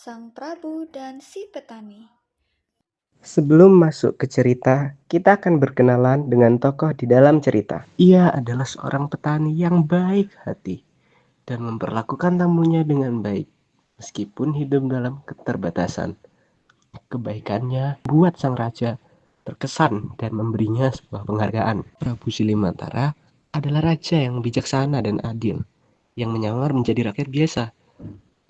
Sang Prabu dan si Petani. Sebelum masuk ke cerita, kita akan berkenalan dengan tokoh di dalam cerita. Ia adalah seorang petani yang baik hati dan memperlakukan tamunya dengan baik, meskipun hidup dalam keterbatasan. Kebaikannya buat sang raja terkesan dan memberinya sebuah penghargaan. Prabu Silimantara adalah raja yang bijaksana dan adil, yang menyamar menjadi rakyat biasa.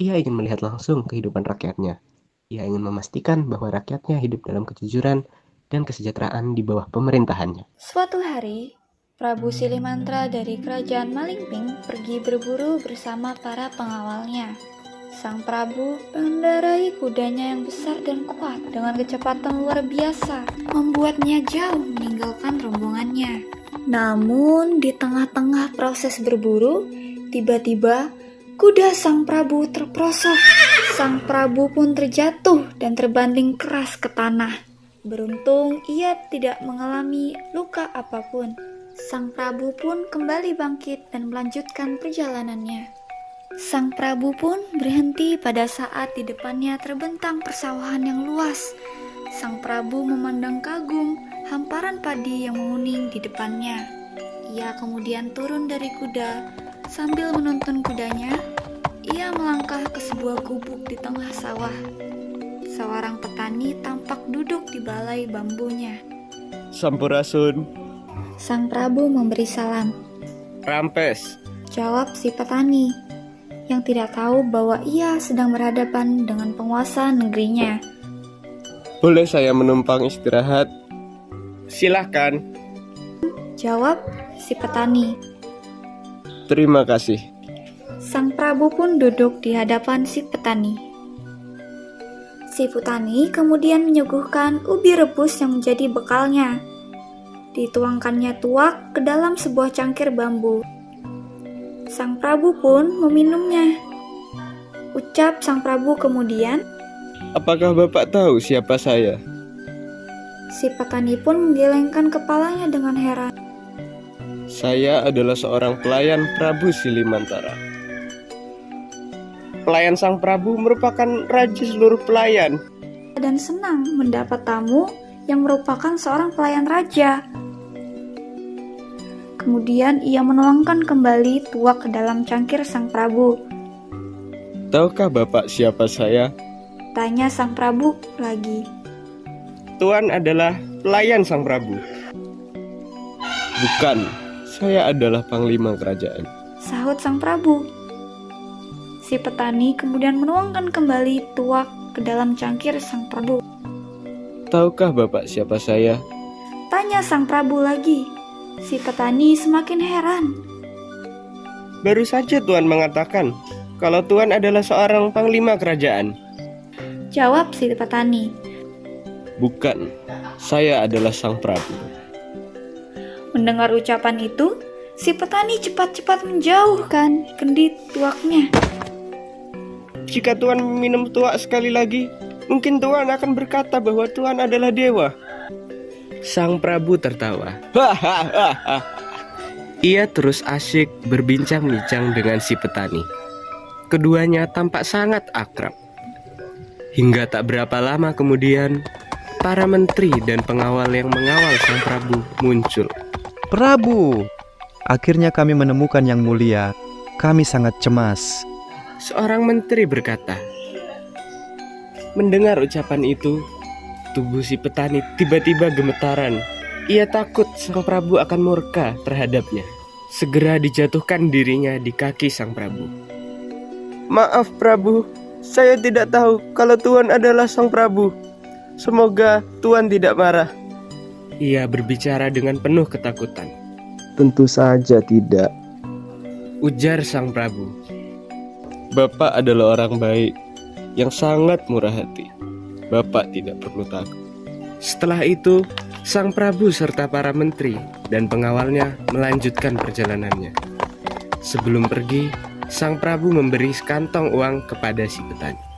Ia ingin melihat langsung kehidupan rakyatnya. Ia ingin memastikan bahwa rakyatnya hidup dalam kejujuran dan kesejahteraan di bawah pemerintahannya. Suatu hari, Prabu Silimantra dari kerajaan Malingping pergi berburu bersama para pengawalnya. Sang Prabu mengendarai kudanya yang besar dan kuat dengan kecepatan luar biasa, membuatnya jauh meninggalkan rombongannya. Namun, di tengah-tengah proses berburu, tiba-tiba kuda Sang Prabu terperosok. Sang Prabu pun terjatuh dan terbanting keras ke tanah. Beruntung ia tidak mengalami luka apapun. Sang Prabu pun kembali bangkit dan melanjutkan perjalanannya. Sang Prabu pun berhenti pada saat di depannya terbentang persawahan yang luas. Sang Prabu memandang kagum hamparan padi yang menguning di depannya. Ia kemudian turun dari kuda sambil menuntun kudanya. Ia melangkah ke sebuah gubuk di tengah sawah. Seorang petani tampak duduk di balai bambunya. Sampurasun. Sang Prabu memberi salam. Rampes. Jawab si petani, yang tidak tahu bahwa ia sedang berhadapan dengan penguasa negerinya. Boleh saya menumpang istirahat? Silahkan. Jawab si petani. Terima kasih. Sang Prabu pun duduk di hadapan si petani. Si petani kemudian menyuguhkan ubi rebus yang menjadi bekalnya. Dituangkannya tuak ke dalam sebuah cangkir bambu. Sang Prabu pun meminumnya. Ucap Sang Prabu kemudian, Apakah Bapak tahu siapa saya? si petani pun menggelengkan kepalanya dengan heran. Saya adalah seorang pelayan Prabu Silimantara. Pelayan Sang Prabu merupakan raja seluruh pelayan. Dan senang mendapat tamu yang merupakan seorang pelayan raja. Kemudian ia menuangkan kembali tuak ke dalam cangkir Sang Prabu. Tahukah Bapak siapa saya? Tanya Sang Prabu lagi. Tuan adalah pelayan Sang Prabu. Bukan, saya adalah panglima kerajaan. Sahut Sang Prabu. Si petani kemudian menuangkan kembali tuak ke dalam cangkir Sang Prabu. Tahukah Bapak siapa saya? Tanya Sang Prabu lagi. Si petani semakin heran. Baru saja Tuan mengatakan kalau Tuan adalah seorang panglima kerajaan. Jawab si petani. Bukan, saya adalah Sang Prabu. Mendengar ucapan itu, si petani cepat-cepat menjauhkan kendi tuaknya. Jika Tuan minum tuak sekali lagi, mungkin Tuan akan berkata bahwa Tuan adalah dewa. Sang Prabu tertawa. Ia terus asyik berbincang-bincang dengan si petani. Keduanya tampak sangat akrab. Hingga tak berapa lama kemudian, para menteri dan pengawal yang mengawal Sang Prabu muncul. Prabu, akhirnya kami menemukan yang mulia. Kami sangat cemas. Seorang menteri berkata. Mendengar ucapan itu, tubuh si petani tiba-tiba gemetaran. Ia takut Sang Prabu akan murka terhadapnya. Segera dijatuhkan dirinya di kaki Sang Prabu. Maaf Prabu, saya tidak tahu kalau Tuan adalah Sang Prabu. Semoga Tuan tidak marah. Ia berbicara dengan penuh ketakutan. Tentu saja tidak. Ujar Sang Prabu. Bapak adalah orang baik yang sangat murah hati. Bapak tidak perlu takut. Setelah itu, Sang Prabu serta para menteri dan pengawalnya melanjutkan perjalanannya. Sebelum pergi, Sang Prabu memberi sekantong uang kepada si petani.